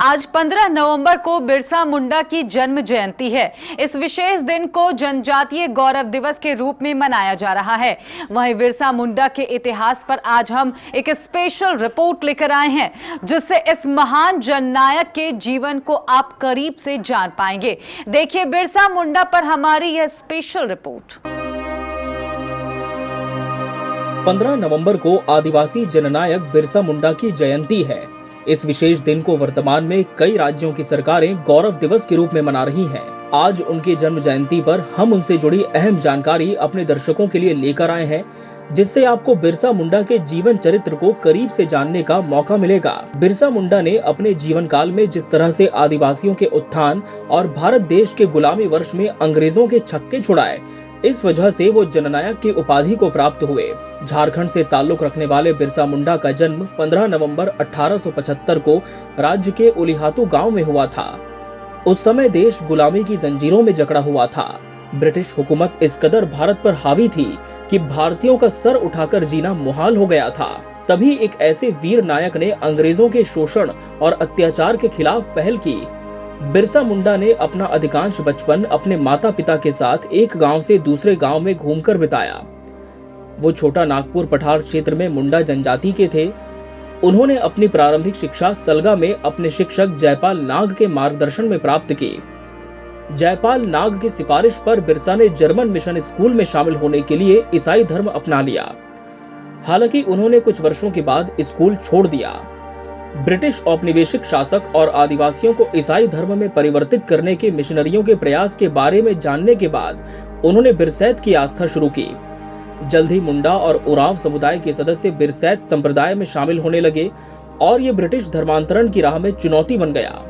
आज 15 नवंबर को बिरसा मुंडा की जन्म जयंती है। इस विशेष दिन को जनजातीय गौरव दिवस के रूप में मनाया जा रहा है। वहीं बिरसा मुंडा के इतिहास पर आज हम एक स्पेशल रिपोर्ट लेकर आए हैं, जिससे इस महान जननायक के जीवन को आप करीब से जान पाएंगे। देखिए बिरसा मुंडा पर हमारी यह स्पेशल रिपोर्ट। 15 नवंबर को आदिवासी जननायक बिरसा मुंडा की जयंती है। इस विशेष दिन को वर्तमान में कई राज्यों की सरकारें गौरव दिवस के रूप में मना रही हैं। आज उनकी जन्म जयंती पर हम उनसे जुड़ी अहम जानकारी अपने दर्शकों के लिए लेकर आए हैं, जिससे आपको बिरसा मुंडा के जीवन चरित्र को करीब से जानने का मौका मिलेगा। बिरसा मुंडा ने अपने जीवन काल में जिस तरह से आदिवासियों के उत्थान और भारत देश के गुलामी वर्ष में अंग्रेजों के छक्के छुड़ाए, इस वजह से वो जननायक की उपाधि को प्राप्त हुए। झारखंड से ताल्लुक रखने वाले बिरसा मुंडा का जन्म 15 नवंबर 1875 को राज्य के उलिहातू गांव में हुआ था। उस समय देश गुलामी की जंजीरों में जकड़ा हुआ था। ब्रिटिश हुकूमत इस कदर भारत पर हावी थी कि भारतीयों का सर उठाकर जीना मुहाल हो गया था। तभी एक ऐसे वीर नायक ने अंग्रेजों के शोषण और अत्याचार के खिलाफ पहल की। बिरसा मुंडा ने अपना अधिकांश बचपन अपने माता पिता के साथ एक गांव से दूसरे गांव में घूमकर बिताया। वो छोटा नागपुर पठार क्षेत्र में मुंडा जनजाति के थे। उन्होंने अपनी प्रारंभिक शिक्षा सलगा में अपने शिक्षक जयपाल नाग के मार्गदर्शन में प्राप्त की। जयपाल नाग की सिफारिश पर बिरसा ने जर्मन मिशन स्कूल में शामिल होने के लिए ईसाई धर्म अपना लिया। हालांकि उन्होंने कुछ वर्षों के बाद स्कूल छोड़ दिया। ब्रिटिश औपनिवेशिक शासक और आदिवासियों को ईसाई धर्म में परिवर्तित करने के मिशनरियों के प्रयास के बारे में जानने के बाद उन्होंने बिरसैत की आस्था शुरू की। जल्द ही मुंडा और उरांव समुदाय के सदस्य बिरसैत संप्रदाय में शामिल होने लगे और ये ब्रिटिश धर्मांतरण की राह में चुनौती बन गया।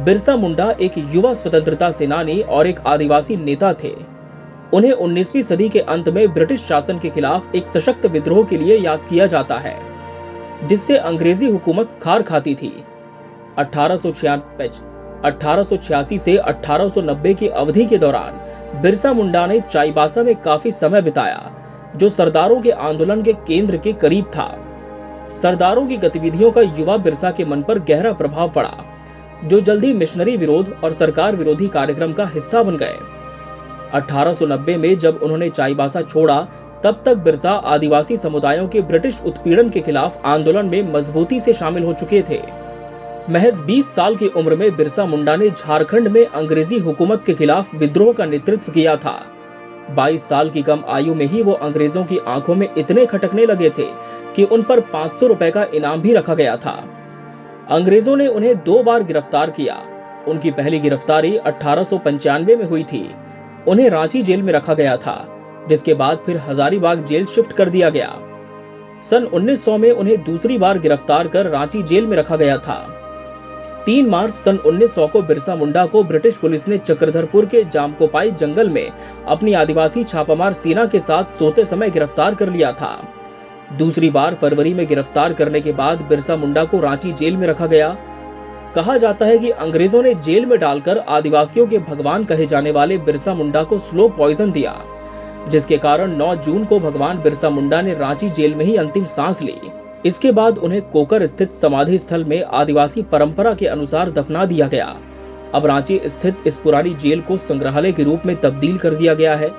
बिरसा मुंडा एक युवा स्वतंत्रता सेनानी और एक आदिवासी नेता थे। उन्हें 19वीं सदी के अंत में ब्रिटिश शासन के खिलाफ एक सशक्त विद्रोह के लिए याद किया जाता है, जिससे अंग्रेजी हुकूमत खार खाती थी। 1886 से 1890 की अवधि के दौरान बिरसा मुंडा ने चाईबासा में काफी समय बिताया, जो सरदारों के आंदोलन के केंद्र के करीब था। सरदारों की गतिविधियों का युवा बिरसा के मन पर गहरा प्रभाव पड़ा, जो जल्दी मिशनरी विरोध और सरकार विरोधी कार्यक्रम का हिस्सा बन गए। 1890 में जब उन्होंने चाईबासा छोड़ा, तब तक बिरसा आदिवासी समुदायों के ब्रिटिश उत्पीड़न के खिलाफ आंदोलन में मजबूती से शामिल हो चुके थे। महज 20 साल की उम्र में बिरसा मुंडा ने झारखंड में अंग्रेजी हुकूमत के खिलाफ विद्रोह का नेतृत्व किया था। 22 साल की कम आयु में ही वो अंग्रेजों की आंखों में इतने खटकने लगे थे कि उन पर 500 रुपए का इनाम भी रखा गया था। अंग्रेजों ने उन्हें 2 बार गिरफ्तार किया। उनकी पहली गिरफ्तारी 1895 में हुई थी। उन्हें रांची जेल में रखा गया था, जिसके बाद फिर हजारीबाग जेल शिफ्ट कर दिया गया। सन 1900 में उन्हें दूसरी बार गिरफ्तार कर रांची जेल में रखा गया था। 3 मार्च सन 1900 को बिरसा मुंडा को ब्रिटिश पुलिस ने चक्रधरपुर के जामकोपाई जंगल में अपनी आदिवासी छापामार सेना के साथ सोते समय गिरफ्तार कर लिया था। दूसरी बार फरवरी में गिरफ्तार करने के बाद बिरसा मुंडा को रांची जेल में रखा गया। कहा जाता है कि अंग्रेजों ने जेल में डालकर आदिवासियों के भगवान कहे जाने वाले बिरसा मुंडा को स्लो पॉइजन दिया, जिसके कारण 9 जून को भगवान बिरसा मुंडा ने रांची जेल में ही अंतिम सांस ली। इसके बाद उन्हें कोकर स्थित समाधि स्थल में आदिवासी परंपरा के अनुसार दफना दिया गया। अब रांची स्थित इस पुरानी जेल को संग्रहालय के रूप में तब्दील कर दिया गया है।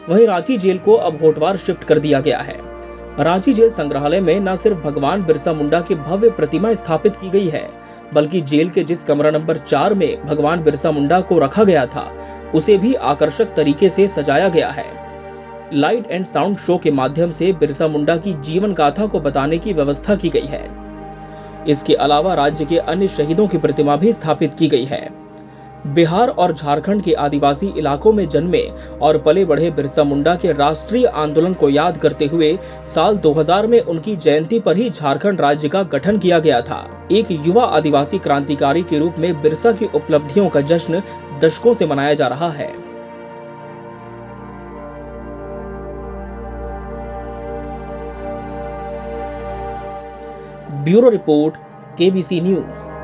वहीं रांची जेल को अब होटवार शिफ्ट कर दिया गया है। रांची जेल संग्रहालय में न सिर्फ भगवान बिरसा मुंडा की भव्य प्रतिमा स्थापित की गई है, बल्कि जेल के जिस कमरा नंबर 4 में भगवान बिरसा मुंडा को रखा गया था, उसे भी आकर्षक तरीके से सजाया गया है। लाइट एंड साउंड शो के माध्यम से बिरसा मुंडा की जीवन गाथा को बताने की व्यवस्था की गई है। इसके अलावा राज्य के अन्य शहीदों की प्रतिमा भी स्थापित की गई है। बिहार और झारखंड के आदिवासी इलाकों में जन्मे और पले बढ़े बिरसा मुंडा के राष्ट्रीय आंदोलन को याद करते हुए साल 2000 में उनकी जयंती पर ही झारखंड राज्य का गठन किया गया था। एक युवा आदिवासी क्रांतिकारी के रूप में बिरसा की उपलब्धियों का जश्न दशकों से मनाया जा रहा है। Bureau report, KBC news.